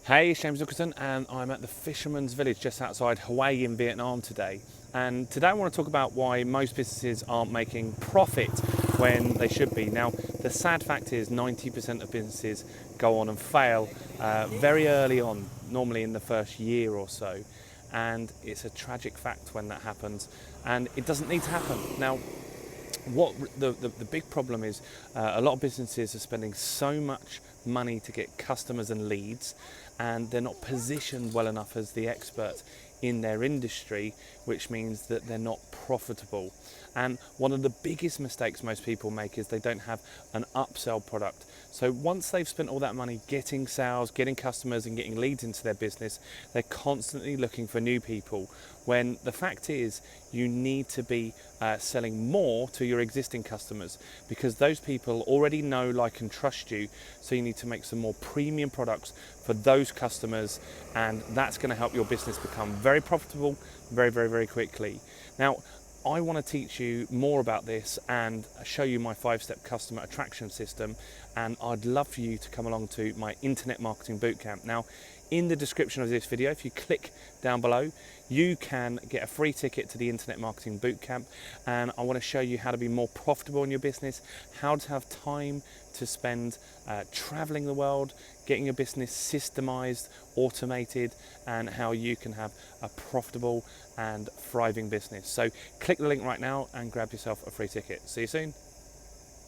Hey, it's James Nicholson, and I'm at the Fisherman's Village just outside Hue in Vietnam today. And today I want to talk about why most businesses aren't making profit when they should be. Now, the sad fact is 90% of businesses go on and fail very early on, normally in the first year or so. And it's a tragic fact when that happens, and it doesn't need to happen. Now, what the big problem is, a lot of businesses are spending so much money to get customers and leads, and they're not positioned well enough as the expert in their industry, which means that they're not profitable. And one of the biggest mistakes most people make is they don't have an upsell product. So once they've spent all that money getting sales, getting customers and getting leads into their business, they're constantly looking for new people, when the fact is you need to be selling more to your existing customers, because those people already know, like and trust you. So you need to make some more premium products for those customers, and that's going to help your business become very profitable very quickly. Now, I want to teach you more about this and show you my 5-step customer attraction system, and I'd love for you to come along to my internet marketing bootcamp. Now, in the description of this video, if you click down below, you can get a free ticket to the internet marketing bootcamp, and I want to show you how to be more profitable in your business, how to have time to spend traveling the world, getting your business systemized, automated, and how you can have a profitable and thriving business. So click the link right now and grab yourself a free ticket. See you soon.